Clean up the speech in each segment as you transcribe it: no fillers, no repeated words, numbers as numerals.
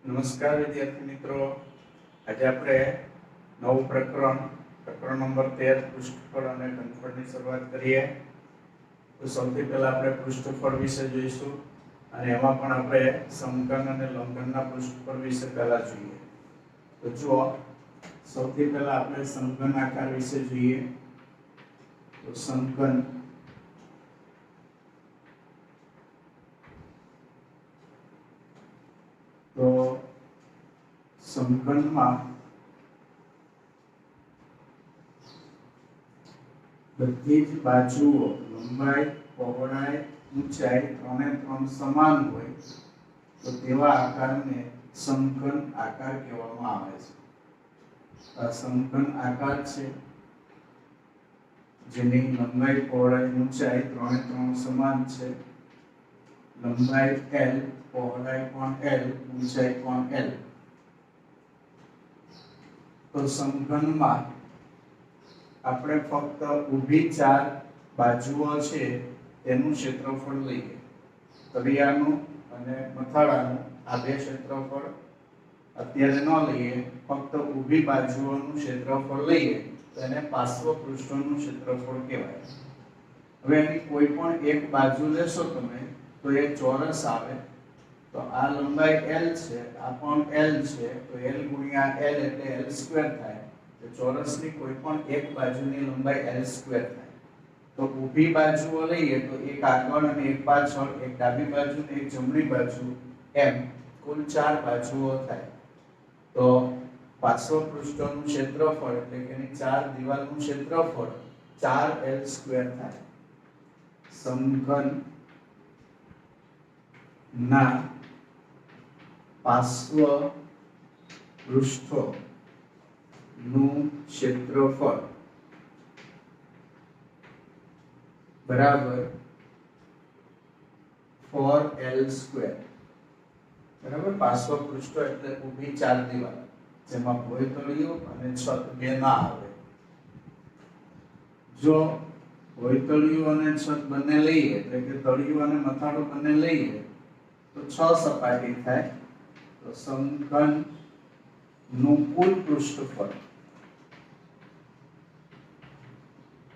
નમસ્કાર વિદ્યાર્થી મિત્રો, આજે આપણે નવું પ્રકરણ નંબર 13 પૃષ્ઠફળ અને ઘનફળની શરૂઆત કરીએ. તો સૌથી પહેલા આપણે પૃષ્ઠફળ વિશે જોઈશું અને એમાં પણ આપણે સમઘન અને લંબઘનના પૃષ્ઠફળ વિશે પહેલા જોઈએ. તો જુઓ, સૌથી પહેલા આપણે સમઘન આકાર વિશે જોઈએ. તો સમઘન તો સમઘનમાં બધી જ બાજુઓ લંબાઈ, પહોળાઈ, ઊંચાઈ ત્રણે ત્રણ સમાન હોય તો તેવા આકારને સમઘન આકાર કહેવામાં આવે છે. આ સમઘન આકાર છે જેની લંબાઈ, પહોળાઈ, ઊંચાઈ ત્રણે ત્રણ સમાન છે. લંબાઈ L, પહોળાઈ પણ L, ઊંચાઈ પણ L. તો સમઘનમાં આપણે ફક્ત ઊભી ચાર બાજુઓ છે તેનું ક્ષેત્રફળ લઈએ. તળિયાનું અને મથાળાનું આ બે ક્ષેત્રફળ અત્યારે ન લઈએ, ફક્ત ઊભી બાજુઓનું ક્ષેત્રફળ લઈએ તો એને પાર્શ્વ પૃષ્ઠોનું ક્ષેત્રફળ કહેવાય. હવે એની કોઈ પણ એક બાજુ લેશો તમે તો એ ચોરસ આવે. તો આ લંબાઈ L છે, આ પણ L છે, તો L ગુણ્યા L એટલે L સ્ક્વેર થાય. તો ચોરસની કોઈ પણ એક બાજુની લંબાઈ L સ્ક્વેર થાય. તો ઊભી બાજુઓ લઈએ તો એક આગળ અને એક પાછળ, એક ડાબી બાજુ અને એક જમણી બાજુ, એમ કુલ 4 બાજુઓ થાય. તો પાર્શ્વ પૃષ્ઠોનું ક્ષેત્રફળ એટલે કે એની 4 દિવાલનું ક્ષેત્રફળ 4L સ્ક્વેર થાય. સમઘન ના પાર્શ્વ પૃષ્ઠો નું ક્ષેત્રફળ બરાબર 4L સ્ક્વેર. બરાબર, પાર્શ્વ પૃષ્ઠો એટલે ઊભી ચાર દિવાલ જેમાં ભોંયતળિયું અને છત બે ના આવે. જો ભોંયતળિયું અને છત બંને લઈએ એટલે કે તળિયું અને મથાળું બંને લઈએ તો 6 સપાટી થાય. તો સમઘન નું કુલ પૃષ્ઠફળ,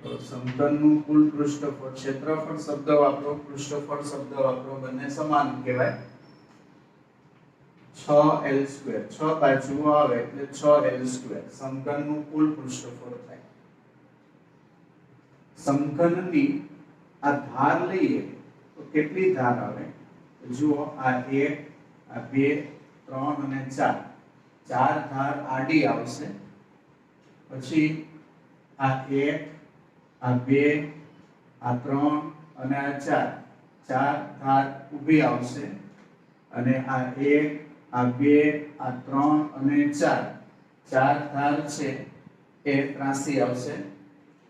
તો સમઘનનું કુલ પૃષ્ઠફળ, ક્ષેત્રફળ શબ્દ વાપરો, પૃષ્ઠફળ શબ્દ વાપરો, બંને સમાન કહેવાય. 6L સ્ક્વેર, 6 બાજુઓ આવે એટલે 6L સ્ક્વેર સમઘનનું કુલ પૃષ્ઠફળ થાય. સમઘનની આ ધાર લઈએ તો કેટલી ધાર આવે? જુઓ, આ 1, આ 2, 3 અને 4, 4 ધાર આડી આવશે. પછી આ 1, આ 2, આ 3 અને આ 4, 4 ધાર ઊભી આવશે. અને આ 1, આ 2, આ 3 અને 4, 4 ધાર છે એ ત્રાંસી આવશે.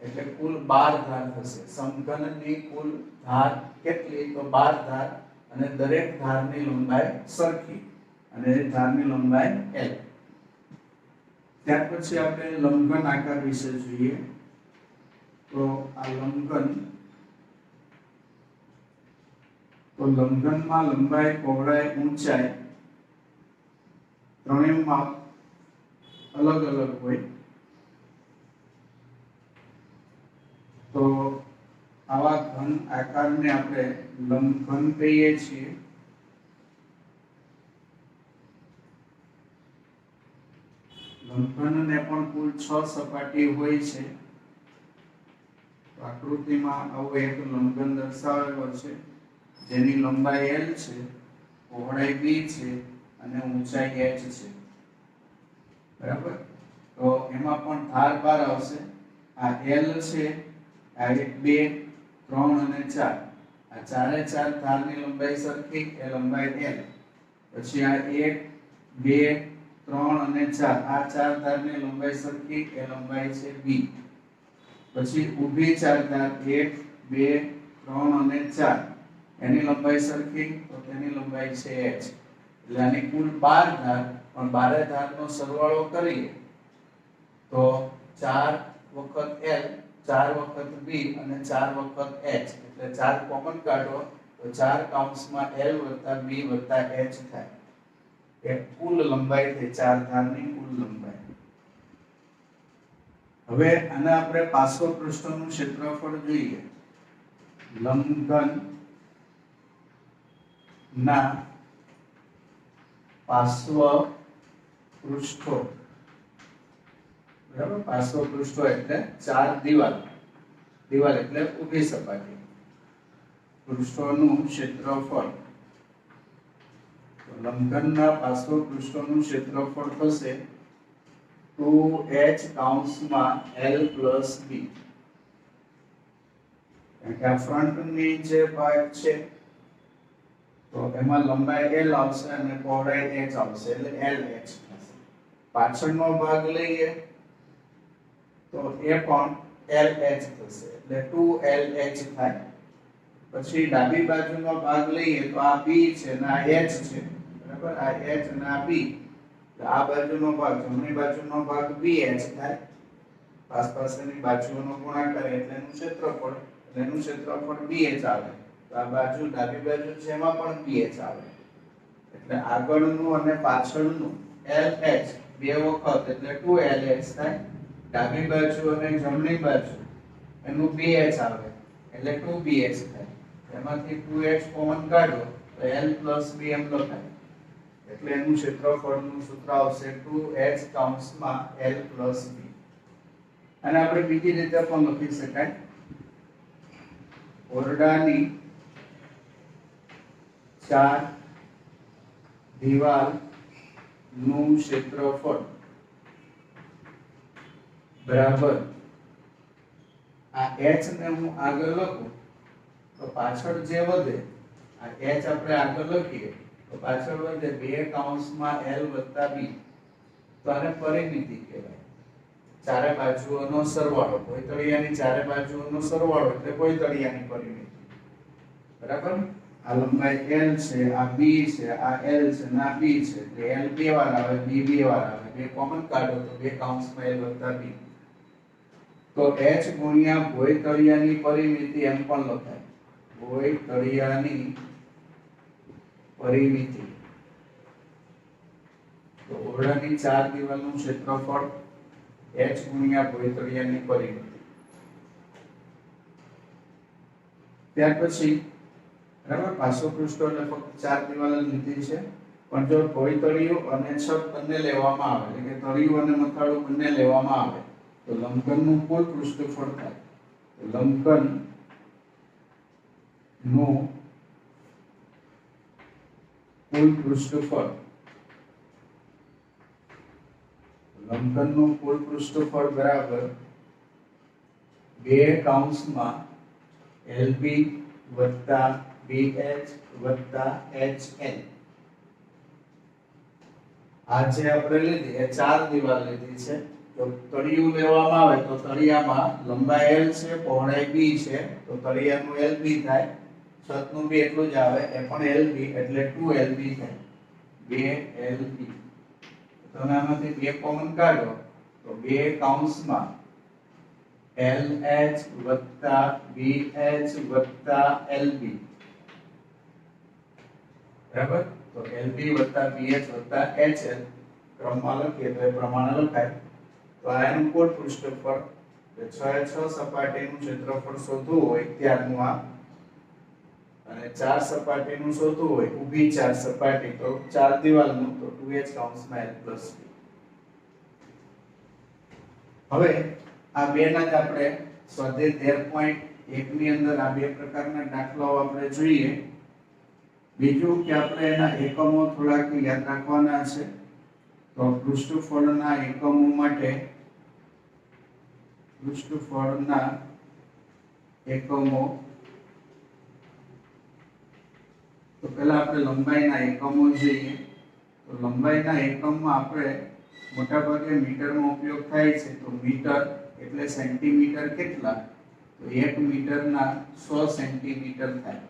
એટલે કુલ 12 ધાર થશે. સમઘનની કુલ ધાર કેટલી? તો 12 ધાર. અને દરેક ધારની લંબાઈ સરખી અને ધારની લંબાઈ L. ત્યાર પછી આપણે લંબઘન આકાર વિશે જોઈએ. તો આ લંબઘનમાં લંબાઈ, પહોળાઈ, ઊંચાઈ ત્રણેયમાં અલગ અલગ હોય. તો આવા ઘન આકારને આપણે લંબઘન કહીએ છીએ. લંબઘનને પણ કુલ 6 સપાટી હોય છે. આકૃતિમાં આવો એક લંબઘન દર્શાવેલો છે જેની લંબાઈ L છે, પહોળાઈ B છે અને ઊંચાઈ H છે. બરાબર, તો એમાં પણ ધાર 12 આવશે. આ L છે, આ 1, 2, 3 અને 4, આ ચારે ચાર ધારની લંબાઈ સરખી, એ લંબાઈ L. પછી આ 1, 2, 3 અને 4, આ ચાર ધારની લંબાઈ સરખી, એ લંબાઈ છે B. પછી ઊભી ચાર ધાર 1, 2, 3 અને 4, એની લંબાઈ સરખી, તો તેની લંબાઈ છે H. એટલે આની કુલ 12 ધાર, પણ 12 ધારનો સરવાળો કરીએ તો 4 વખત L, 4 વખત B અને 4 વખત H, એટલે 4 કોમન કાઢો તો 4 કૌંસમાં L વત્તા B વત્તા H થાય. એ કુલ લંબાઈ થઈ, ચાર ધારની કુલ લંબાઈ. હવે આના આપણે પાર્શ્વપૃષ્ઠનું ક્ષેત્રફળ જોઈએ. લંબઘન ના પાર્શ્વ પૃષ્ઠો, બરાબર, પાર્શ્વ પૃષ્ઠો એટલે ચાર દિવાલ, દિવાલ એટલે ઊભી સપાટી, પૃષ્ઠોનું ક્ષેત્રફળ. લંબઘનના પાર્શ્વ પૃષ્ઠોનું ક્ષેત્રફળ થશે 2h કૌંસમાં l પ્લસ b. કારણ કે આ ફ્રન્ટની જે ભાગ છે તો એમાં લંબાઈ l આવશે અને પહોળાઈ h આવશે એટલે lh થશે. પાછળનો ભાગ લઈએ તો એ પણ lh થશે એટલે 2lh થાય. પછી ડાબી બાજુનો ભાગ લઈએ તો આ b છે અને આ h છે, બરાબર, આ h અને આ b. આ બાજુનો ભાગ, જમણી બાજુનો ભાગ bh થાય. પાસની બાજુઓનો ગુણાકાર એટલે એનું ક્ષેત્રફળ, એટલે એનું ક્ષેત્રફળ bh આવે. તો આ બાજુ ડાબી બાજુ છે એમાં પણ bh આવે. એટલે આગળનું અને પાછળનું lh બે વખત એટલે 2lh થાય. ડાબી બાજુ અને જમણી બાજુ એનું bh આવે એટલે 2bh થાય. એમાંથી 2h કોમન કાઢો તો l + b એમ લખાય. એટલે એનું ક્ષેત્રફળનું સૂત્ર આવશે 2h કૌંસમાં l + b. અને આપણે બીજી રીતે પણ લખી શકાય. ઓરડાની ચાર દિવાલનું ક્ષેત્રફળ બરાબર, આ h ને હું આગળ લખું તો પાછળ જે વધે, આ h આપણે આગળ લખીએ તો પાછળ વધે 2 કૌંસમાં l + b. તો આને પરિમિતિ કહેવાય. ચારે બાજુઓનો સરવાળો, કોઈ તળિયાની ચારે બાજુઓનો સરવાળો એટલે કોઈ તળિયાની પરિમિતિ, બરાબર. આ લંબાઈ l છે, આ b છે, આ l છે અને આ b છે. એટલે l બે વાર આવે, b બે વાર આવે. બે કોમન કાઢો તો 2 કૌંસમાં l + b. તો h ગુણ્યા ભોય તળિયાની પરિમિતિ એમ પણ લખાય. ભોય તળિયાની પરિમિતિ. તો ઓરડાની ચાર દિવાલનું ક્ષેત્રફળ h ગુણ્યા ભોય તળિયાની પરિમિતિ. ત્યાર પછી, બરાબર, પાર્શ્વ પૃષ્ઠો એટલે ફક્ત ચાર દિવાલ લીધી છે. પણ જો ભોય તળિયું અને છત બંને લેવામાં આવે, એટલે કે તળિયું અને મથાળું બંને લેવામાં આવે તો લંબઘનનું કુલ પૃષ્ઠફળ થાય. તો લંબઘનનું કુલ પૃષ્ઠફળ, લંબઘનનું કુલ પૃષ્ઠફળ બરાબર 2 કૌંસમાં lb + bh + hl. આ જે આપણે લીધી એ ચાર દિવાલ લીધી છે. જો તળિયું લેવામાં આવે તો તળિયામાં લંબાઈ l છે, પહોળાઈ b છે, તો તળિયાનું lb થાય. છતનું બી એટલું જ આવે, એ પણ lb એટલે 2lb થાય, 2lb. તમે આમાંથી 2 કોમન કાઢો તો 2 કૌંસમાં lh + bh + lb, બરાબર. તો lb + bh + hl ક્રમમાં લખીએ તો એ પ્રમાણે લખાય. તો આ એનું કુલ પૃષ્ઠફળ. 6 સપાટીનું ક્ષેત્રફળ શોધવું હોય ત્યારનું આ, અને 4 સપાટીનું શોધવું હોય, ઊભી 4 સપાટી, તો 4 દિવાલનું, તો 2h કૌંસમાં l + b. હવે આ બેના જ આપણે સ્વાધ્યાય 13.1 ની અંદર આ બે પ્રકારના દાખલાઓ આપણે જોઈએ. બીજું કે આપણે એના એકમો થોડાક યાદ રાખવાના છે. તો પૃષ્ઠફળના એકમો માટે, પૃષ્ઠફળના એકમો, તો પહેલા આપણે લંબાઈના એકમો જોઈએ. તો લંબાઈના એકમમાં આપણે મોટાભાગે મીટરનો ઉપયોગ થાય છે. તો મીટર એટલે સેન્ટીમીટર કેટલા? તો 1 મીટરના 100 સેન્ટીમીટર થાય.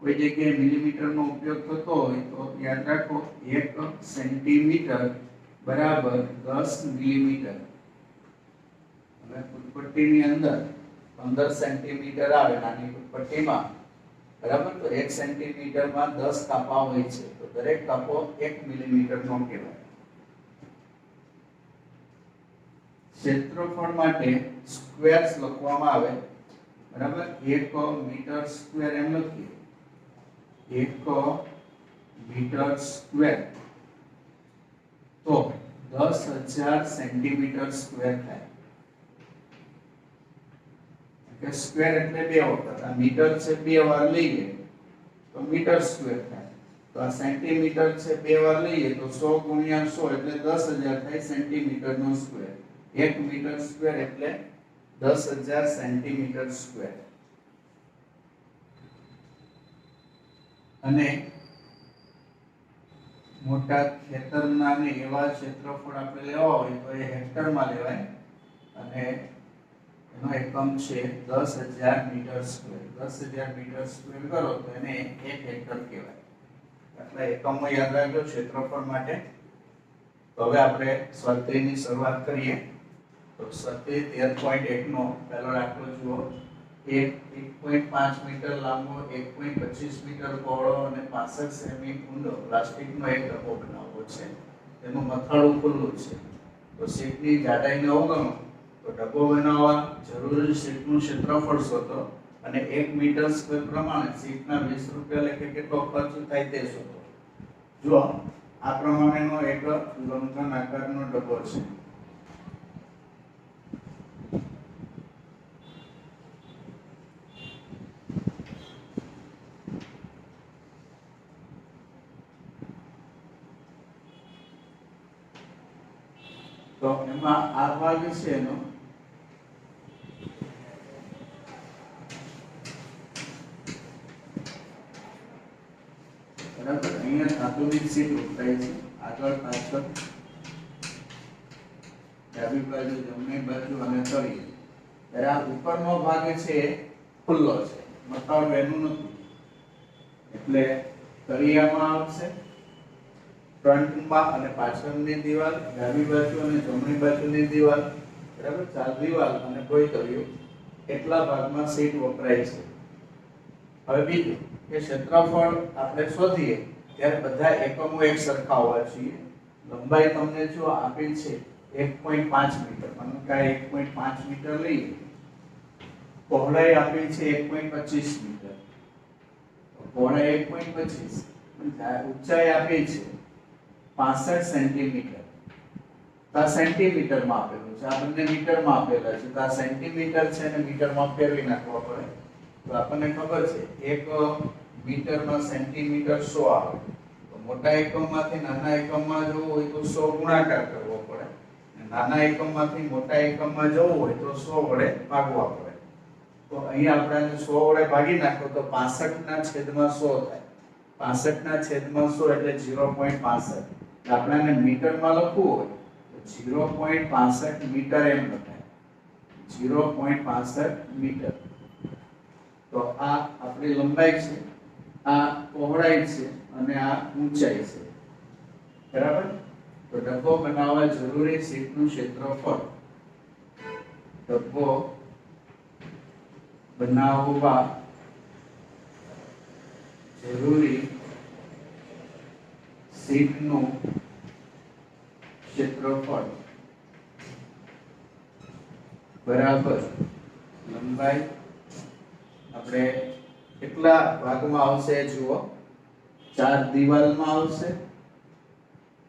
કોઈ જગ્યાએ મિલીમીટરનો ઉપયોગ થતો હોય તો યાદ રાખો 1 સેન્ટીમીટર બરાબર 10 મિલીમીટર. હવે ફૂટપટ્ટીની અંદર 15 સેન્ટીમીટર આવે નાની ફૂટપટ્ટીમાં, બરાબર. તો 1 સેન્ટીમીટરમાં 10 કાપા હોય છે, તો દરેક કાપો 1 મિલીમીટરનો કહેવાય. ક્ષેત્રફળ માટે સ્ક્વેર્સ લખવામાં આવે, બરાબર. 1 મીટર સ્ક્વેર એમ લખીએ, 1 મીટર સ્ક્વેર તો 10,000 સેન્ટીમીટર સ્ક્વેર થાય. કે સ્ક્વેર એટલે બે વખત, આ મીટર છે બે વાર લઈએ તો મીટર સ્ક્વેર થાય, તો આ સેન્ટીમીટર છે બે વાર લઈએ તો 100 ગુણ્યા 100 એટલે 10,000 થાય સેન્ટીમીટર નો સ્ક્વેર. 1 મીટર સ્ક્વેર એટલે 10,000 સેન્ટીમીટર સ્ક્વેર. અને મોટા ખેતરના ને એવા ક્ષેત્રફળ આપણે લેવા હોય તો એ હેક્ટરમાં લેવાય, અને એનો એકમ છે 10,000 મીટર સ્ક્વેર. 10,000 મીટર સ્ક્વેર કરો તો એને 1 હેક્ટર કહેવાય. એટલે એકમો યાદ રાખજો ક્ષેત્રફળ માટે. તો હવે આપણે સ્વાધ્યાયની શરૂઆત કરીએ. તો સ્વાધ્યાય 13.1 નો પહેલો દાખલો જુઓ. 1.5 મીટર લાંબો, 1.25 મીટર પહોળો અને 65 સેમી ઊંડો પ્લાસ્ટિકનો એક ડબ્બો બનાવવો છે. તેનું મથાળું ખુલ્લું છે. તો શીટની જાડાઈને અવગણો તો ડબ્બો બનાવવા જરૂરી શીટનું ક્ષેત્રફળ શોધો, અને 1 મીટર સ્ક્વેર પ્રમાણે શીટના 20 રૂપિયા લેખે કેટલો ખર્ચ થાય તે શોધો. જો આ પ્રમાણેનો એક લંબઘન આકારનો ડબ્બો છે. તો એમાં આ ભાગ છે એનો બરાબર. અહીંયા ધાતુની શીટ વપરાય છે, આગળ પાછળ, ડાબી બાજુ, જમણી બાજુ અને તળિયે. ત્યારે આ ઉપરનો ભાગ છે ખુલ્લો છે, મથાળું એનું નથી, એટલે તળિયામાં આવશે. ફ્રન્ટમાં અને પાછળની દીવાલ, ડાબી બાજુ અને જમણી બાજુની દીવાલ, બરાબર. 4 દીવાલ અને કોઈ તળિયું, એટલા ભાગમાં શીટ વપરાય છે. હવે બીજું કે ક્ષેત્રફળ આપણે શોધીએ ત્યારે બધા એકમો એક સરખા હોવા જોઈએ. લંબાઈ તમને જો આપેલ છે 1.5 મીટર, માનો કે 1.5 મીટર લઈએ. પહોળાઈ આપેલ છે 1.25 મીટર, પહોળાઈ 1.25. ઊંચાઈ આપેલ છે 65 સેન્ટીમીટર. તો આ સેન્ટીમીટરમાં આપેલું છે, આ બંને મીટરમાં આપેલા છે, તો આ સેન્ટીમીટર છે અને મીટરમાં ફેરવી નાખવા પડે. તો આપણને ખબર છે 1 મીટરમાં સેન્ટીમીટર 100 આવે. તો મોટા એકમમાંથી નાના એકમમાં જવું હોય તો 100 ગુણાકાર કરવો પડે, અને નાના એકમમાંથી મોટા એકમમાં જવું હોય તો 100 વડે ભાગવા પડે. તો અહીંયા આપણે 100 વડે ભાગી નાખો તો 65/100 થાય. 65/100 એટલે 0.65. આપણને મીટરમાં લખવું હોય તો 0.65 મીટર એમ લખાય, 0.65 મીટર. તો આ આપણી લંબાઈ છે, આ પહોળાઈ છે અને આ ઊંચાઈ છે, બરાબર. તો ડબ્બો બનાવવા જરૂરી શીટનું ક્ષેત્રફળ, ડબ્બો બનાવવા જરૂરી શીટનું ક્ષેત્રફળ બરાબર લંબાઈ. આપણે કેટલા ભાગમાં આવશે જુઓ. 4 દીવાલમાં આવશે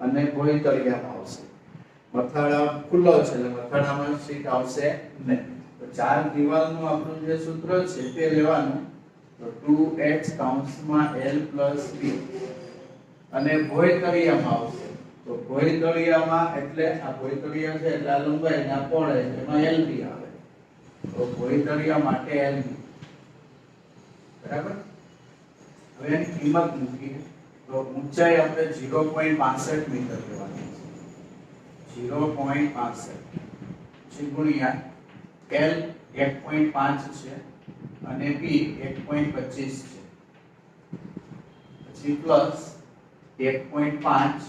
અને ભોય તળિયામાં આવશે. મથાળા ખુલ્લો છે એટલે મથાળામાં શીટ આવશે નહીં. તો 4 દીવાલનું આપણું જે સૂત્ર છે તે લેવાનું. તો 2h કૌંસમાં l + b, અને ભોય તળિયામાં આવશે. તો ભોય તળિયામાં એટલે આ ભોય તળિયા છે એટલે આ લંબાઈ અને આ પહોળાઈ છે, એમાં lb આવે. તો ભોય તળિયા માટે lb, બરાબર. હવે એની કિંમત મૂકીએ તો ઊંચાઈ આપણે 0.65 મીટર લેવાની છે. 0.65 ગુણ્યા l 1.5 છે અને b 1.25 છે, પછી પ્લસ 1.5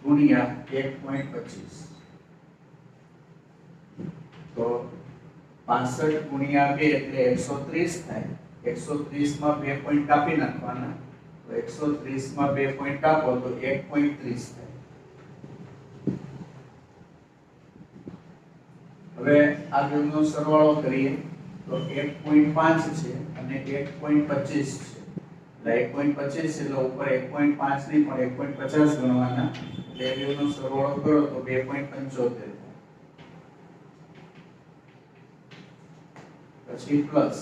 ગુણ્યા 1.25. તો 65 ગુણ્યા 2 એટલે 130 થાય. 130 માં 2 પોઈન્ટ કાપી નાખવાના, તો 130 માં 2 પોઈન્ટ કાપો તો 1.30 થાય. હવે આ બેનો સરવાળો કરીએ તો 1.5 છે અને 1.25 છે, એટલે 1.25 એટલે ઉપર 1.5 નહીં પણ 1.50 ગણવાના, એટલે બેનો સરવાળો કરો તો 2.75 પછી પ્લસ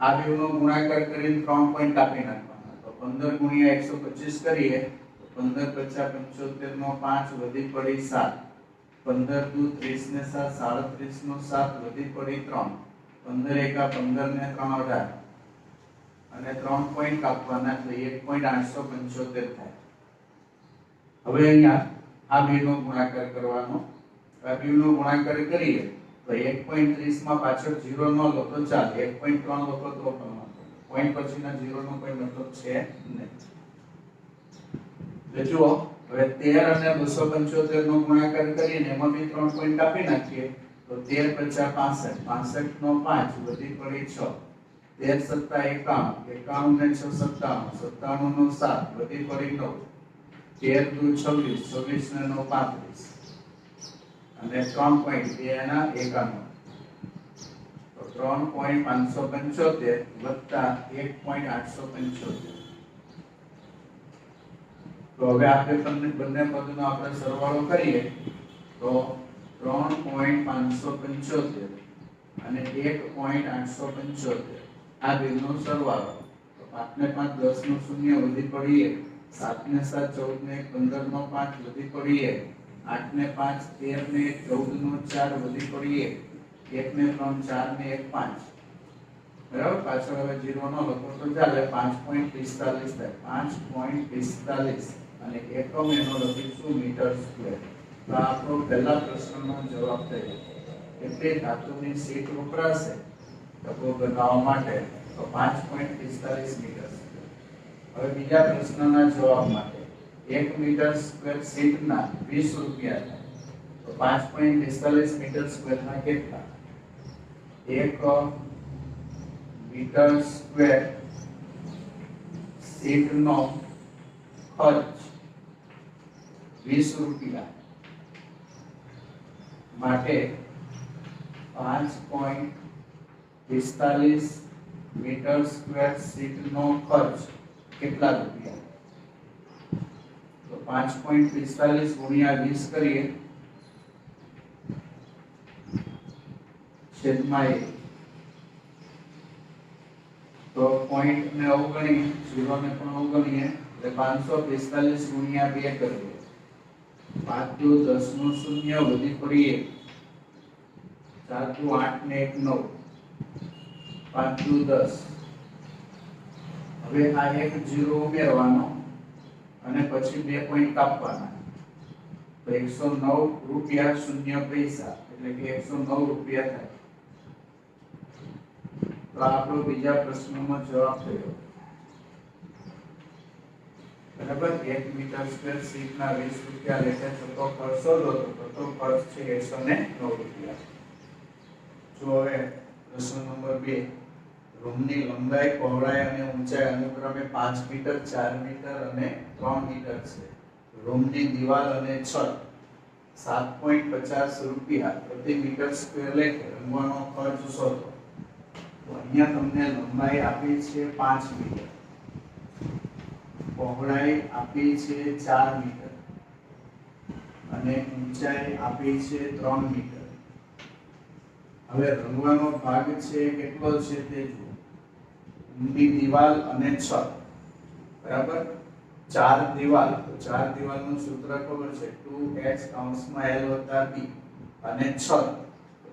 આ બેનો ગુણાકાર કરીને 3 પોઈન્ટ કાપી નાખવાના, તો 15 ગુણ્યા 125 કરીએ તો 15 × 75 નો 5 વધી પડી 7, 15 દુ 30 ને 7 37 નો 7 વધી પડી 3, 15 એકા 15 ને 3 18 અને 3 પોઈન્ટ કાપવાના એટલે 1.875 થાય. હવે અહીંયા આ બેનો ગુણાકાર કરવાનો, આ બેનો ગુણાકાર કરીએ તો 1.30 માં પાછળ 0 ન લો તો ચાલે, 1.3 લખો તો પણ પોઈન્ટ પછીના 0 નો કોઈ મતલબ છે નહીં. એટલે જુઓ હવે 13 અને 275 નો ગુણાકાર કરીને એમાંથી 3 પોઈન્ટ કાપી નાખીએ તો 13 × 65, 65 નો 5 વધી પડી 6, 13 × 7 51, 51 ને 6 57, 97 નો 7 વધી પડી 9, 13 દુ 26, 26 ને 9 35 અને 3 પોઈન્ટ 2 ના 51, તો 3.575 વત્તા 1.875. તો હવે આપણે બંને પદનો આપણે સરવાળો કરીએ તો 3.575 અને 1.875 આ બેનો સરવાળો, તો 5 ને 5 10 નો 0 વધી પડી 1, 7 ને 7 14 ને 15 નો 5 વધી પડી 1, 8 ને 5 13 ને 14 નો 4 વધી પડી 1, 1 ને 3 4 ને 1 5. બરાબર, પાછળ હવે 0 નો લખો તો ચાલે, 5.45 થાય, 5.45 અને એકમ એનો લખીશું મીટર સ્ક્વેર. તો આપણો પહેલા પ્રશ્નનો જવાબ થયો. કેટલી ધાતુની શીટ વપરાશે ડબ્બો બનાવવા માટે? તો 5.45 મીટર સ્ક્વેર. હવે બીજા પ્રશ્નના જવાબ માટે 1 મીટર સ્ક્વેર શીટના 20 રૂપિયા થાય, તો 5.45 મીટર સ્ક્વેરના કેટલા? 1 મીટર સ્ક્વેર શીટનો ખર્ચ 20 રૂપિયા માટે 5.45 મીટર સ્ક્વેર શીટનો ખર્ચ કેટલા રૂપિયા? તો 5.45 ગુણ્યા 20 કરીએ છેદમાં 1, તો પોઈન્ટ ને અવગણીએ, 0 ને પણ અવગણીએ એટલે 545 ગુણ્યા 2 કરીએ, 5 દુ 10 નો 0 વધી પડી 1, 4 દુ 8 ને 1 9, 5 દુ 10. હવે આ એક 0 ઉમેરવાનો અને પછી 2 પોઈન્ટ કાપવાના, તો 109 રૂપિયા 0 પૈસા એટલે કે 109 રૂપિયા થાય. તો આપણો બીજા પ્રશ્નનો જવાબ થયો. બરાબર, 1 મીટર સ્ક્વેર શીટના 20 રૂપિયા લેખે થતો ખર્ચ શોધો તો થતો ખર્ચ છે 109 રૂપિયા. જો હવે પ્રશ્ન નંબર 2, રૂમની લંબાઈ, પહોળાઈ અને ઊંચાઈ અનુક્રમે 5 મીટર, 4 મીટર અને 3 મીટર છે. રૂમની દિવાલ અને છત 7.50 રૂપિયા પ્રતિ મીટર સ્ક્વેર લેખે રંગવાનો ખર્ચ શોધો. તો અહીંયા તમને લંબાઈ આપી છે 5 મીટર, પહોળાઈ આપી છે 4 મીટર અને ઊંચાઈ આપી છે 3 મીટર. હવે રંગવાનો ભાગ છે કેટલો છે તે જુઓ. ઊંડી દિવાલ અને છત, બરાબર, 4 દિવાલ, તો 4 દિવાલનું સૂત્ર ખબર છે 2h L + b અને છત,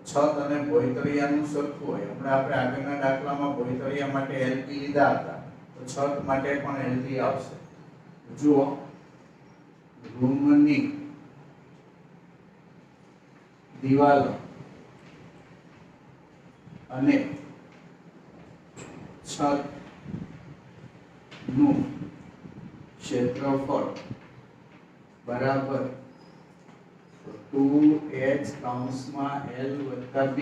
છત અને ભોંયતળિયાનું સરખું હોય. હમણાં આપણે આગળના દાખલામાં ભોંયતળિયા માટે LP લીધા હતા, તો છત માટે પણ LP આવશે. જુઓ, રૂમની દિવાલો અને છત નું ક્ષેત્રફળ બરાબર 2h L + b.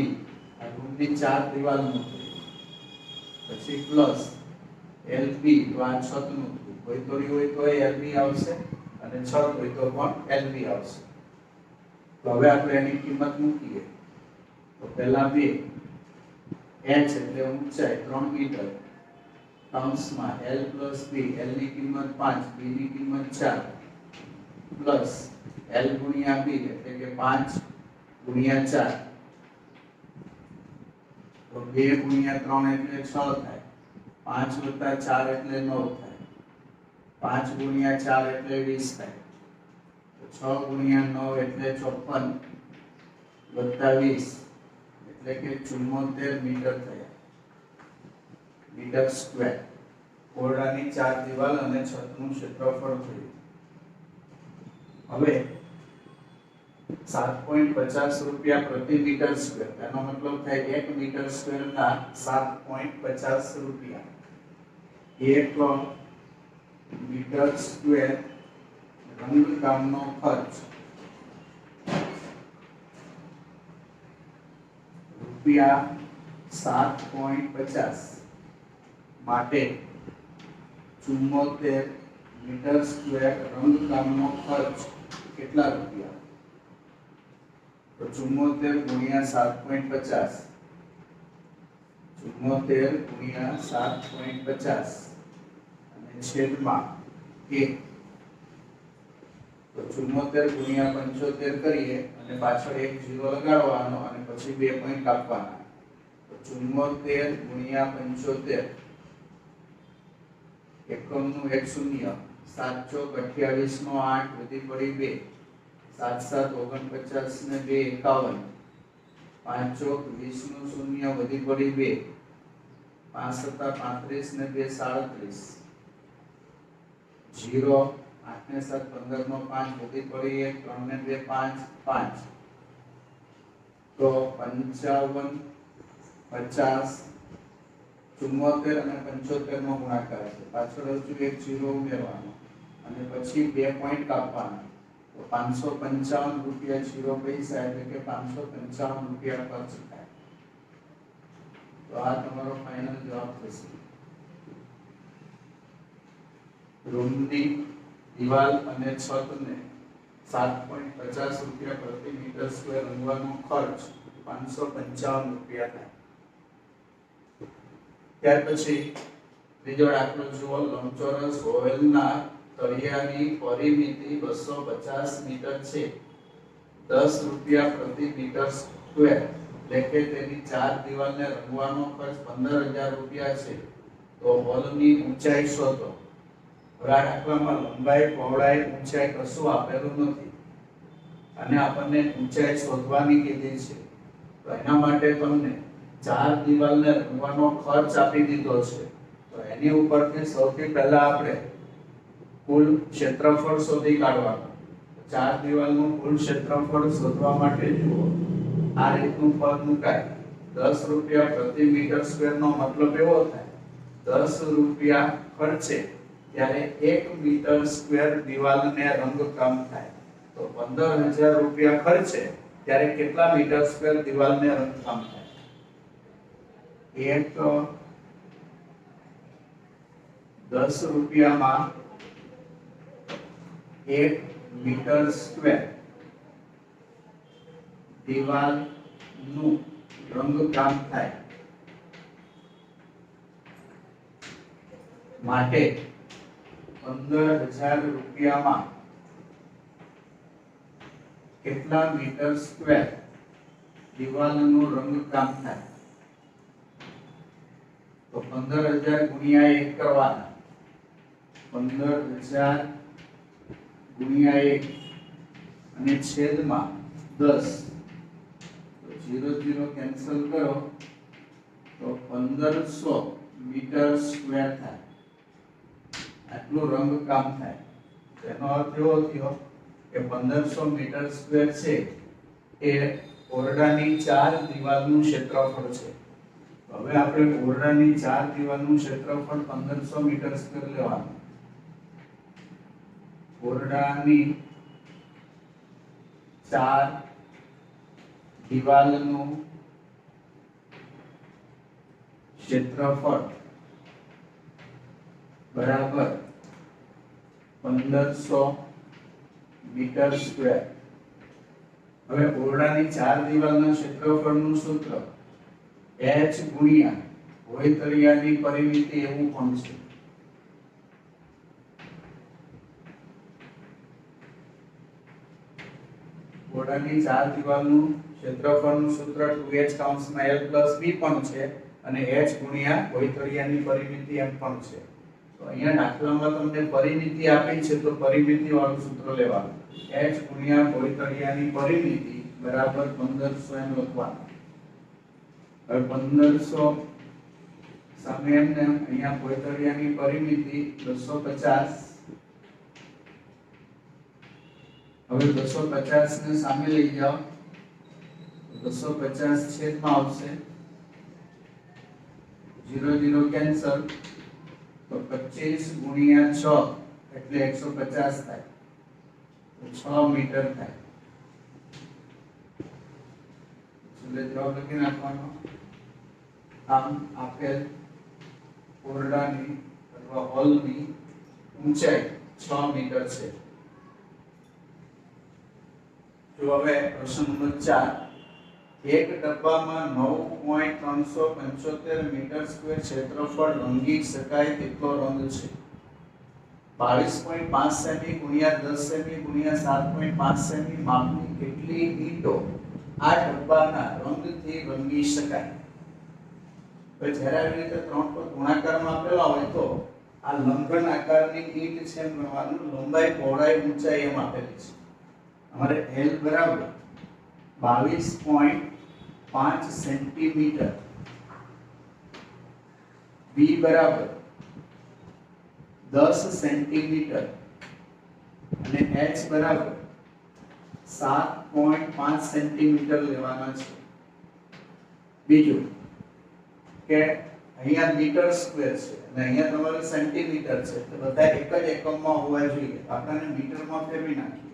આ રૂમની 4 દિવાલનું, પછી પ્લસ LB તો આ છતનું કોઈ તોડી હોય તો LB આવશે અને છત હોય તો પણ LB આવશે. તો હવે આપણે એની કિંમત મૂકીએ. તો પહેલા બે h એટલે ઊંચાઈ 3 મીટર કૌંસમાં l + b, l ની કિંમત 5, b ની કિંમત 4 પ્લસ l * b એટલે કે 5 * 4. તો 2 * 3 એટલે 6 થાય. 5 + 4 એટલે 9 થાય. 5 * 4 એટલે 20 થાય. તો 6 * 9 એટલે 54 + 20 એટલે કે 74 મીટર થયા. Metre square. ઓરડાની 4 દિવાલ અને છતનું ક્ષેત્રફળ થયું. હવે 7.50 રૂપિયા પ્રતિ મીટર સ્ક્વેર. એનો મતલબ થાય 1 મીટર સ્ક્વેરના 7.50 રૂપિયા. 1 મીટર સ્ક્વેર રંગકામનો ખર્ચ રૂપિયા 7.50 માટે 74 મીટર સ્ક્વેર રંગકામનો ખર્ચ કેટલા રૂપિયા? તો 74 * 7.50 74 * 7.50 અને છેદમાં 1. તો 74 * 75 કરીએ અને પાછળ એક 0 લગાડવાનો અને પછી 2 પોઈન્ટ કાપવાના. તો 74 * 75 એકમનું 1 શૂન્ય. 7 ચોક 28 નો 8 વધી પડી 2. 7 7 49 ને 2 51. 5 ચોક 20 નું શૂન્ય વધી પડી 2. 5 7 35 ને 2 37. 0 8 ને 7 15 નો 5 વધી પડી 1. 3 ને 2 5 5. તો 55 50 74 અને 75 નો ગુણાકાર છે. પાછળ હજુ એક 0 ઉમેરવાનો અને પછી 2 પોઈન્ટ કાપવાના. તો 555 રૂપિયા 0 પૈસા એટલે કે 555 રૂપિયા ખર્ચ થાય. તો આ તમારો ફાઇનલ જવાબ થશે. રૂમની દિવાલ અને છતને 7.50 રૂપિયા પ્રતિ મીટર સ્ક્વેર રંગવાનો ખર્ચ 555 રૂપિયા થાય. ત્યાર પછી બીજો દાખલો જુઓ. લંબચોરસ ઓવેલના તળિયાની પરિમિતિ 250 મીટર છે. 10 રૂપિયા પ્રતિ મીટર સ્ક્વેર એટલે કે તેની 4 દિવાલને રંગવાનો ખર્ચ 15000 રૂપિયા છે. તો હોલની ઊંચાઈ શોધો. હવે આ દાખલામાં લંબાઈ, પહોળાઈ, ઊંચાઈ કશું આપેલું નથી અને આપણને ઊંચાઈ શોધવાની કીધી છે. તો એના માટે તમને 4 દિવાલને રંગવાનો ખર્ચ આપી દીધો છે. તો એની ઉપરથી સૌથી પહેલા આપણે કુલ ક્ષેત્રફળ શોધી કાઢવાનું. 4 દિવાલનું કુલ ક્ષેત્રફળ શોધવા માટે જુઓ આ રીતનું પદ મુકાય. 10 રૂપિયા પ્રતિ મીટર સ્ક્વેર નો મતલબ એવો થાય 10 રૂપિયા ખર્ચે ત્યારે 1 મીટર સ્ક્વેર દિવાલને રંગકામ થાય. તો 15000 રૂપિયા ખર્ચે ત્યારે કેટલા મીટર સ્ક્વેર દિવાલને રંગકામ થાય? 10 રૂપિયામાં 1 મીટર સ્ક્વેર દિવાલનું રંગકામ થાય માટે 15000 રૂપિયામાં કેટલા મીટર સ્ક્વેર દિવાલનું રંગકામ થાય? તો 15000 ગુણ્યા 1 કરવાના. 15000 ગુણ્યા 1 અને છેદમાં 10. તો 0 0 કેન્સલ કરો તો 1500 મીટર સ્ક્વેર થાય. આટલું રંગકામ થાય. તેનો અર્થ એવો થયો કે 1500 મીટર સ્ક્વેર છે એ ઓરડાની 4 દિવાલનું ક્ષેત્રફળ છે. હવે આપણે ઓરડાની 4 દિવાલનું ક્ષેત્રફળ 1500 મીટર સ્ક્વેર લેવાનું. ઓરડાની 4 દિવાલનું क्षेत्रफळ बराबर 1500 मीटर स्क्वेर। હવે ઓરડાની ચાર દિવાલના ક્ષેત્રફળનું સૂત્ર h ગુણ્યા ભોંયતળિયાની પરિમિતિ એવું પણ છે। ઓરડાની ચાર દિવાલનું ક્ષેત્રફળનું સૂત્ર 2h કૌંસમાં l + b પણ છે અને h ગુણ્યા ભોંયતળિયાની પરિમિતિ એમ પણ છે। તો અહીંયા દાખલામાં તમને પરિમિતિ આપી છે તો પરિમિતિ વાળું સૂત્ર લેવાનું। h ગુણ્યા ભોંયતળિયાની પરિમિતિ બરાબર 1500 એમ લખવાનું। હવે 1500 સામે એમને અહીંયા ભોંયતળિયાની પરિમિતિ 250। હવે 250 ને સામે લઈ જાઓ 250 છેદમાં આવશે 0 0 કેન્સલ તો 25 ગુણ્યા 6 એટલે 150 થાય તો 6 મીટર થાય। એટલે જવાબ લખી નાખવાનો। આમ આપેલ ઓરડાની અથવા હોલની ઊંચાઈ 6 મીટર છે। જો હવે પ્રશ્ન નંબર 4 એક ડબ્બામાં 9.375 મીટર સ્ક્વેર ક્ષેત્રફળ રંગી શકાય તેટલો રંગ છે। 22.5 સેમી ગુણ્યા 10 સેમી ગુણ્યા 7.5 સેમી માપની કેટલી ઈંટો આ ડબ્બાના રંગથી રંગી શકાય। તો જ્યારે આવી રીતે ત્રણ પર ગુણાકારમાં આપેલા હોય તો આ લંબઘન આકારની ઈંટ છે એમ ગણવાનું। લંબાઈ પહોળાઈ ઊંચાઈ એમ આપેલી છે। हमारे L बराबर 22.5 सेंटीमीटर, B बराबर 10 सेंटीमीटर અને H बराबर 7.5 सेंटीमीटर લેવાના છે। બીજું કે અહીંયા મીટર સ્ક્વેર છે અને અહીંયા તમારે સેન્ટીમીટર છે તો બધા એક જ એકમમાં હોવા જોઈએ। આપણને મીટરમાં ફેરવી નાખીએ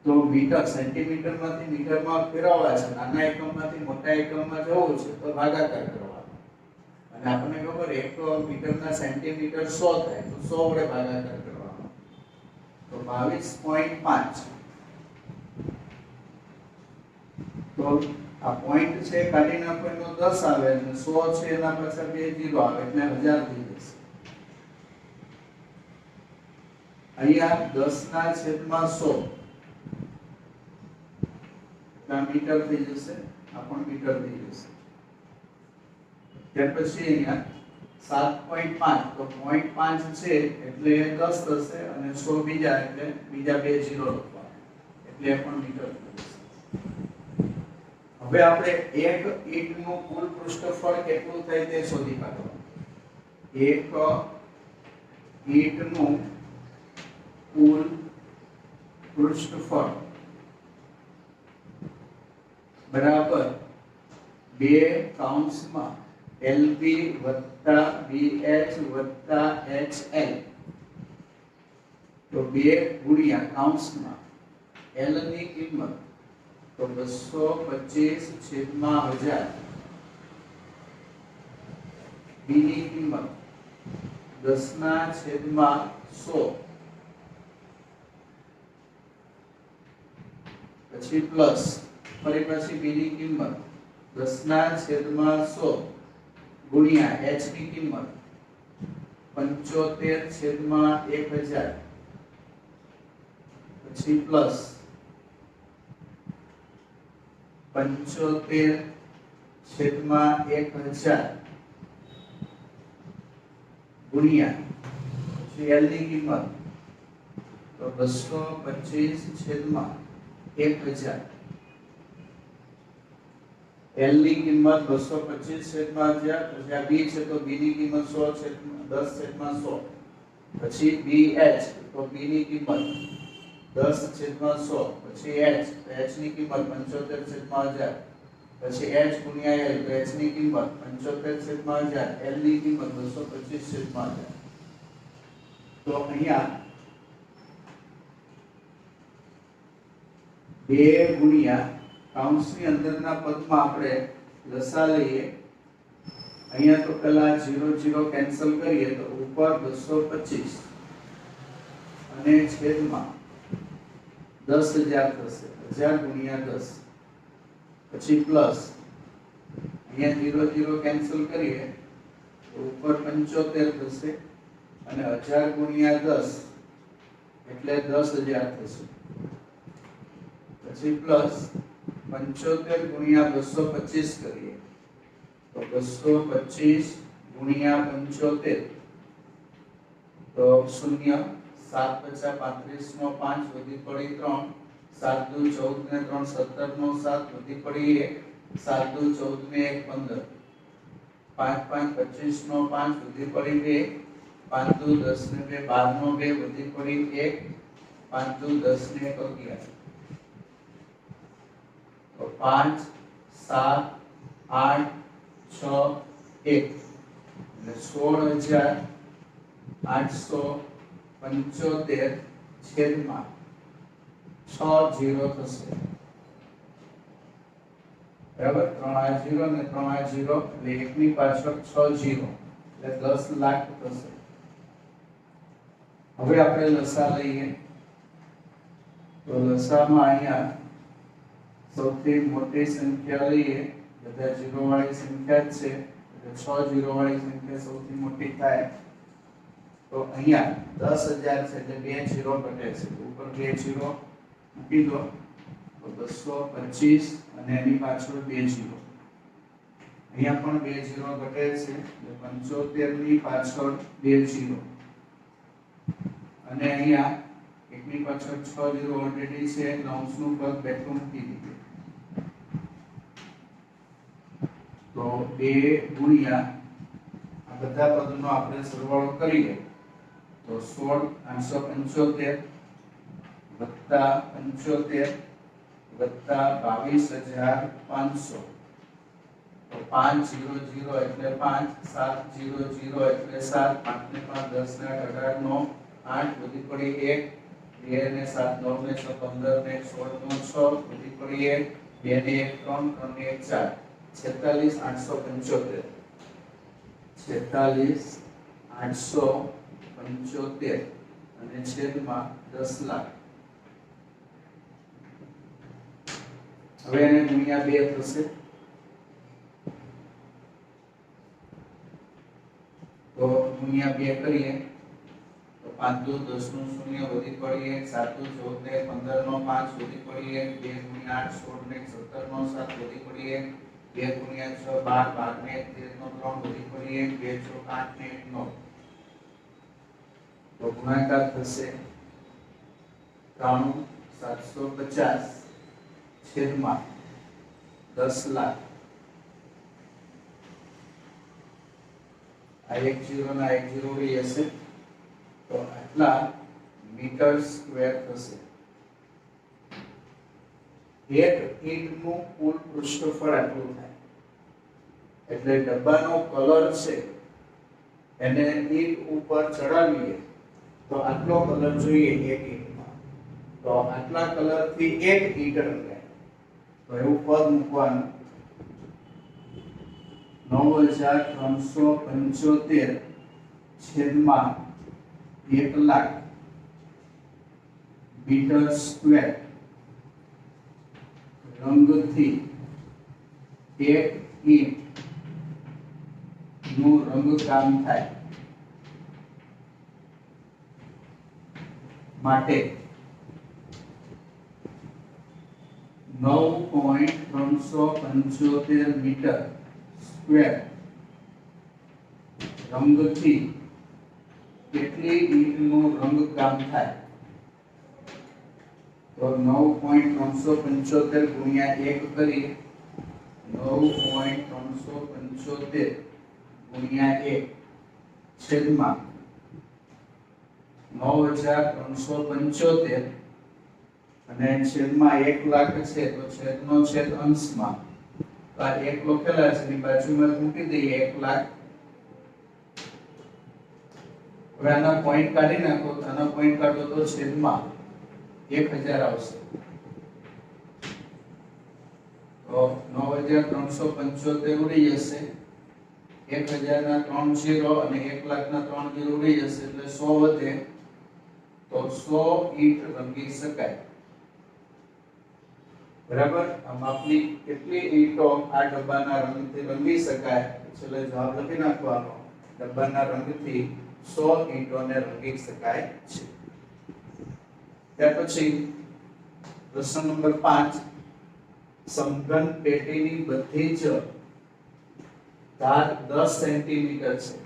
તો મીટર સેન્ટીમીટરમાંથી મીટરમાં ફેરવવા છે। નાના એકમમાંથી મોટા એકમમાં જવું છે તો ભાગાકાર કરવાનો અને આપણને ખબર 1 મીટરના સેન્ટીમીટર 100 થાય તો 100 વડે ભાગાકાર કરવાનો તો 22.5 તો આ પોઈન્ટ છે કાઢી નાખો તો 10 આવે અને 100 છે એના પાછળ બે ઝીરો આવે એટલે 1000 થઈ જશે। અહીંયા 10/100 मीटर થઈ જશે આ પણ મીટર થઈ જશે। ત્યાર પછી અહીંયા 7.5 તો 0.5 છે એટલે 10 થશે અને 100 બીજા એટલે બીજા બે ઝીરો લખવાના એટલે એ પણ મીટર થઈ જશે। હવે આપણે એક ઈંટનું કુલ પૃષ્ઠફળ કેટલું થાય તે શોધી કાઢવાનું। એક ઈંટનું કુલ પૃષ્ઠફળ बराबर 2 कौंसમાં LB + BH + HL तो 2 गुणिया कौंसમાં L ની કિંમત તો 225/1000 B ની કિંમત 10/100 પછી પ્લસ ફરી પાછી b ની કિંમત 10/100 ગુણ્યા h ની કિંમત 75/1000 પછી પ્લસ 75/1000 ગુણ્યા પછી l ની કિંમત તો 225/1000 L ની કિંમત 225/1000 પછી આ b છે તો b ની કિંમત 100/10/100 પછી BH તો b ની કિંમત 10/100 પછી h તો h ની કિંમત 75/1000 પછી h ગુણ્યા l તો h ની કિંમત 75/1000 l ની કિંમત 225/1000 તો અહીંયા 2 ગુણ્યા કૌંસની અંદરના પદમાં આપણે લસા લઈએ અહીંયા તો પેલા 0 0 કેન્સલ કરીએ તો ઉપર 225 અને છેદમાં 10000 થશે. 1000 ગુણ્યા 10 પછી પ્લસ અહીંયા 0 0 કેન્સલ કરીએ તો ઉપર 75 થશે અને 1000 ગુણ્યા 10 એટલે 10000 થશે. પછી પ્લસ 75 ગુણ્યા 225 કરીએ તો 225 ગુણ્યા 75 તો 0 7 50 35 નો 5 વધી પડી 3 7 દુ 14 ને 3 17 નો 7 વધી પડી 1 7 દુ 14 ને 1 15 5 5 25 નો 5 વધી પડી 2 5 દુ 10 ને 2 12 નો 2 વધી પડી 1 5 દુ 10 ને 1 11 તો 5 7 8 6 1 એટલે 16875 છેદમાં 60 થશે. બરાબર 3 આ 0 ને 3 આ 0 એટલે એકની પાછળ 6 0 એટલે 10 લાખ થશે. હવે આપણે લસા લઈએ તો લસામાં અહીંયા સૌથી મોટી સંખ્યા લઈએ, બધા 0 વાળી સંખ્યા જ છે એટલે 6 0 વાળી સંખ્યા સૌથી મોટી થાય તો અહીંયા 10000 છે એટલે 2 0 ઘટે છે. ઉપર 2 0 મૂકી દો તો 225 અને એની પાછળ 2 0. અહીંયા પણ 2 0 ઘટે છે એટલે 75 ની પાછળ 2 0 અને અહીંયા એકની પાછળ 6 0 ઓલરેડી છે એટલે અંશનું પદ બેઠું મૂકી દીધું તો 2 ગુણ્યા આ બધા પદનો આપણે સરવાળો કરીએ તો 16875 વત્તા 75 વત્તા 22500 તો 5 0 0 એટલે 5 7 0 0 એટલે 7 5 ને 5 10 ને 18 નો 8 વધી પડી 1 2 ને 7 9 ને 6 15 ને 16 નો 6 વધી પડી 1 2 ને 1 3 3 ને 1 4 46875 46875 અને છેદમાં 10 લાખ. હવે એને ગુણ્યા 2 થશે તો ગુણ્યા 2 કરીએ તો 5 દુ 10 નું 0 વધી પડી 1 7 દુ 14 ને 15 નો 5 વધી પડી 1 2 ગુણ્યા 8 16 ને 17 નો 7 વધી પડી 1 2 ગુણ્યા 6 12 12 ને 13 નો 3 વધી પડી 1 2 ચોક 8 ને 1 9 તો ગુણાકાર થશે 93750 છેદમાં 10 લાખ. આ 1 0 ના 1 0 ઉડી જશે તો આટલા મીટર સ્ક્વેર થશે. એક ઈંટનું કુલ પૃષ્ઠફળ આટલું થાય એટલે ડબ્બાનો કલર છે એને ઈંટ ઉપર ચડાવીએ તો આટલો કલર જોઈએ એક ઈંટમાં તો આટલા કલરથી એક ઈંટ રંગાય તો એવું પદ મૂકવાનું 9375 છેદમાં 1 લાખ મીટર સ્ક્વેર રંગથી એક ઈંટ નું રંગકામ થાય માટે 9.375 મીટર સ્ક્વેર રંગથી કેટલી ઈંટનું રંગકામ થાય તો 9.375 ગુણ્યા 1 કરીએ 9.375 ગુણ્યા 1 છેદમાં 9375 અને છેદમાં 1 લાખ છે તો છેદનો છેદ અંશમાં તો આ 1 લખેલા છે એની બાજુમાં મૂકી દઈએ 1 લાખ. હવે આના પોઈન્ટ કાઢી નાખો તો આના પોઈન્ટ કાઢો તો છેદમાં 1000 આવશે તો 9375 ઉડી જશે 1000 ના 3 0 અને 1 લાખ ના 3 0 ઉડી જશે એટલે 100 વધે તો 100 ઈંટ રંગી શકાય. બરાબર. આ માપની કેટલી ઈંટો આ ડબ્બાના રંગથી રંગી શકાય એટલે જવાબ લખી નાખવાનો. ડબ્બાના રંગથી 100 ઈંટોને રંગી શકાય છે. ત્યાર પછી પ્રશ્ન નંબર 5 સમઘન પેટીની બધી જ ધાર 10 સેન્ટીમીટર છે.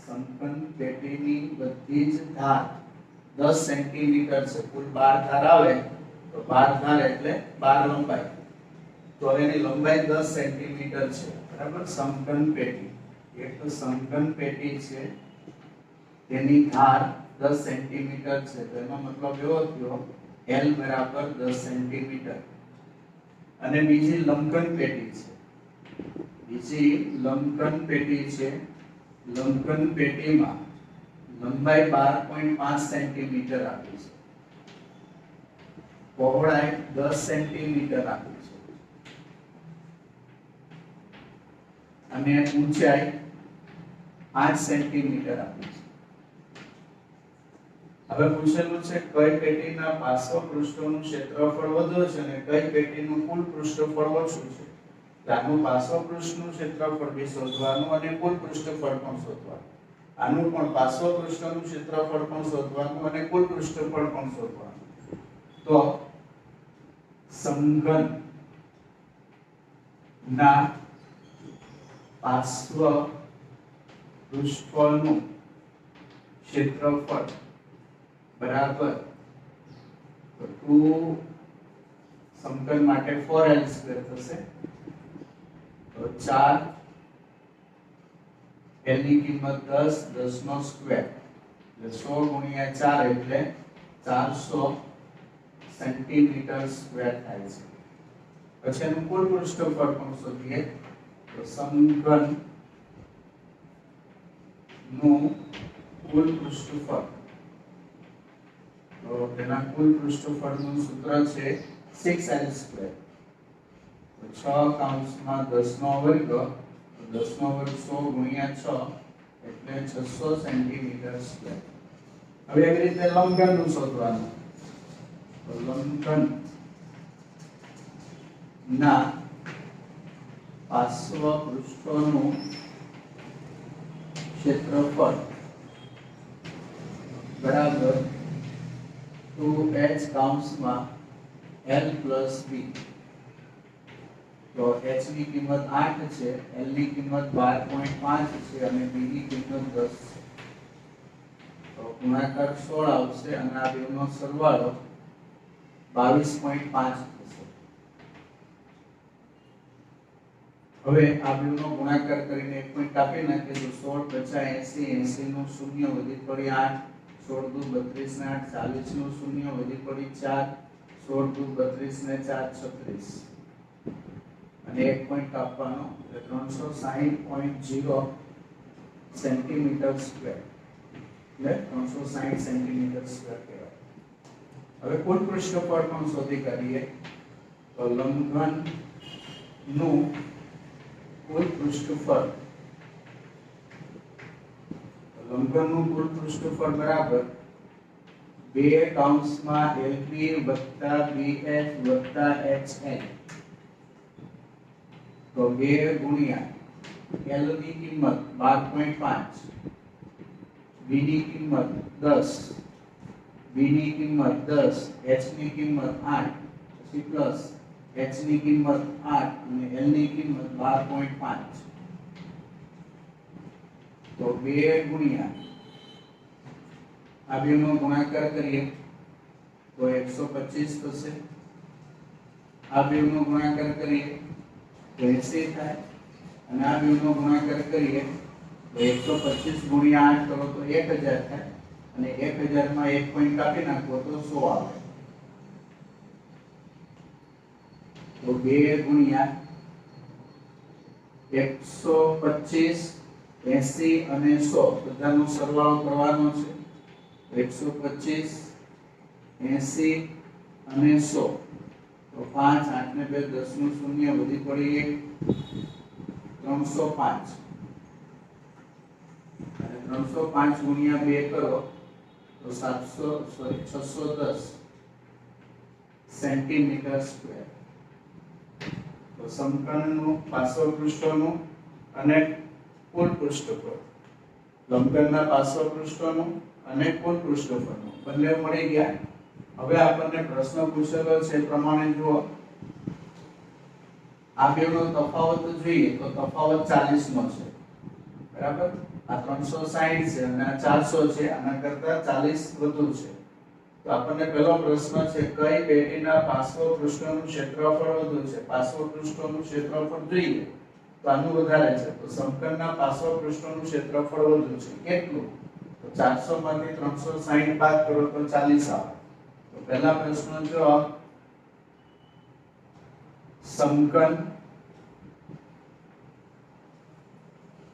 સમઘન પેટીની બધી જ ધાર 10 સેન્ટીમીટર છે. કુલ 12 ધાર આવે તો 12 ધાર એટલે 12 લંબાઈ. તો એની લંબાઈ 10 સેન્ટીમીટર છે. બરાબર. સમઘન પેટી એક સમઘન પેટી છે તેની ધાર 10 સેન્ટીમીટર છે. તો એનો મતલબ એવો થયો L બરાબર 10 સેન્ટીમીટર. અને બીજી લંબઘન પેટી છે. બીજી લંબઘન પેટી છે. લંબઘન પેટીમાં લંબાઈ 12.5 સેન્ટીમીટર આપી છે. પહોળાઈ 10 સેન્ટીમીટર આપી છે. અને ઊંચાઈ 5 સેન્ટીમીટર આપી છે. હવે પૂછેલું છે કઈ પેટીના પાર્શ્વ પૃષ્ઠોનું ક્ષેત્રફળ વધુ છે અને કઈ પેટીનું કુલ પૃષ્ઠફળ ઓછું છે. આનું પાર્શ્વ પૃષ્ઠનું ક્ષેત્રફળ બી શોધવાનું અને કુલ પૃષ્ઠફળ પણ શોધવાનું. આનું પણ પાર્શ્વ પૃષ્ઠનું ક્ષેત્રફળ પણ શોધવાનું અને કુલ પૃષ્ઠફળ પણ શોધવાનું. તો સમઘન ના પાર્શ્વ પૃષ્ઠનું ક્ષેત્રફળ બરાબર 2 સમઘન માટે 4l² થશે. તો 4 l ની કિંમત 10 10 નો સ્ક્વેર એટલે 100 ગુણ્યા 4 એટલે 400 સેન્ટીમીટર સ્ક્વેર થાય છે. પછી એનું કુલ પૃષ્ઠફળ પણ શોધીએ. તો સમઘન નું કુલ પૃષ્ઠફળ તો તેના કુલ પૃષ્ઠફળનું સૂત્ર છે 6l². તો 6 કૌંસમાં 10 નો વર્ગ 10 નો વર્ગ 100 ગુણ્યા 6 એટલે 600 સેન્ટીમીટર સ્ક્વેર. હવે એવી રીતે લંબઘનનું શોધવાનું. તો લંબઘન ના પાર્શ્વ પૃષ્ઠોનું ક્ષેત્રફળ બરાબર 2h કૌંસમાં l plus b. તો h ની કિંમત 8 છે, l ની કિંમત 12.5 છે અને b ની કિંમત 10 છે. તો ગુણાકાર 16 આવશે અને આ બેનો સરવાળો 22.5 થશે. હવે આ બેનો ગુણાકાર કરીને એક પોઈન્ટ કાપી નાખીએ તો 16 50 80 80 નું શૂન્ય વધી પડી 8 16 દુ 32 ને 8 40 નું શૂન્ય વધી પડી 4 16 દુ 32 ને 4 36 અને એક પોઈન્ટ કાપવાનો એટલે 360.0 સેન્ટીમીટર સ્ક્વેર એટલે 360 સેન્ટીમીટર સ્ક્વેર કહેવાય. હવે કુલ પૃષ્ઠફળ પણ શોધી કાઢીએ. તો લંબઘન નું કુલ પૃષ્ઠફળ લંબઘનનું કુલ પૃષ્ઠફળ બરાબર 2 કૌંસમાં LB વત્તા BF વત્તા HL. તો 2 ગુણ્યા L ની કિંમત 12.5, B ની કિંમત 10, B ની કિંમત 10, H ની કિંમત 8, પછી પ્લસ H ની કિંમત 8 અને L ની કિંમત 12.5. તો 2 ગુણ્યા આ બેનો ગુણાકાર કરીએ તો 125 થશે. આ બેનો ગુણાકાર કરીએ તો 80 થાય અને આ બેનો ગુણાકાર કરીએ તો 125 ગુણ્યા 8 કરો તો 1000 થાય અને 1000 માં એક પોઈન્ટ કાપી નાખો તો 100 આવે. તો 2 ગુણ્યા 125 80 અને 100 બધાનો સરવાળો કરવાનો છે. 125 80 અને 100 તો 5 8 ને 2 10 નું શૂન્ય વધી પડી 1 305 305 ગુણ્યા 2 કરો તો 610 સેન્ટીમીટર સ્ક્વેર. તો સમઘનનું પાર્શ્વપૃષ્ઠોનું અને કુલ પૃષ્ઠફળ, લંબઘનના પાર્શ્વપૃષ્ઠોનું અને કુલ પૃષ્ઠફળનું બંને મળી ગયા. હવે આપણને પ્રશ્ન પૂછેલો છે પ્રમાણે જુઓ, આ બેનો તફાવત જોઈએ તો તફાવત 40 નો છે, બરાબર. આ 360 છે અને આ 400 છે, આના કરતા 40 વધુ છે. તો આપણને પહેલો પ્રશ્ન છે કઈ પેટીના પાર્શ્વપૃષ્ઠનું ક્ષેત્રફળ વધુ છે. પાર્શ્વપૃષ્ઠનું ક્ષેત્રફળ જોઈએ તો આનું વધારે છે, તો સમઘનના પાર્શ્વપૃષ્ઠનું ક્ષેત્રફળ વધુ છે. કેટલું? તો 400 માંથી 360 બાદ કરો તો 40 આવે. તો પહેલા પ્રશ્નનો જવાબ સમઘન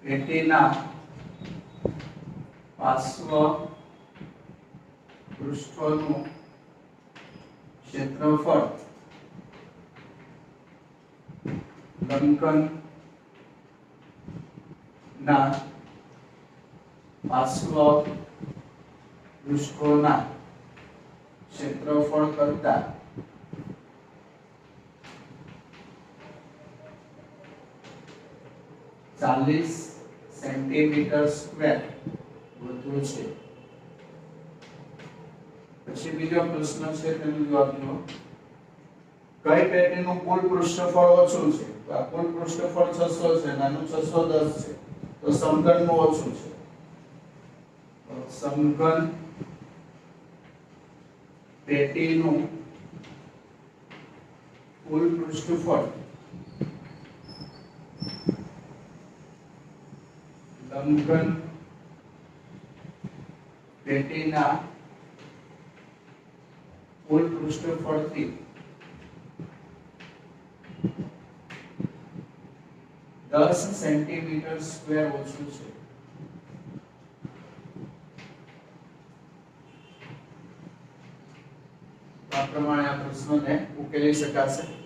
પેટીના પાર્શ્વપૃષ્ઠોનું ક્ષેત્રફળ લંબઘનના પાર્શ્વપૃષ્ઠોના ક્ષેત્રફળ કરતા 40 સેન્ટીમીટર સ્ક્વેર વધુ છે. પછી બીજો પ્રશ્ન છે તેનો જવાબ જુઓ, કઈ પેટીનું કુલ પૃષ્ઠફળ ઓછું છે. તો આ કુલ પૃષ્ઠફળ 600 છે અને આનું 610 છે, તો સમઘનનું ઓછું છે. તો સમઘન પેટીનું કુલ પૃષ્ઠફળ લંબઘન પેટીના કુલ પૃષ્ઠફળથી 10 સેન્ટીમીટર સ્ક્વેર ઓછું છે. આ પ્રમાણે આ પ્રશ્નને ઉકેલી શકાશે.